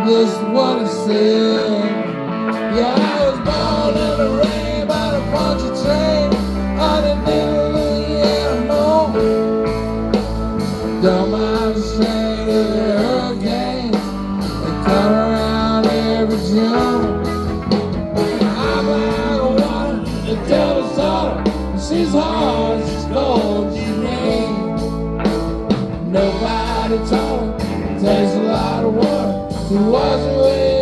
this is what it said. Yeah, I was born in the rain by the punchy train underneath the Louisiana moon. Don't mind the shade of the hurricanes that come around every June. I'm like a woman, the devil's daughter. She's hard, she's cold, she's mean. Nobody told her, takes a lot of water to wash away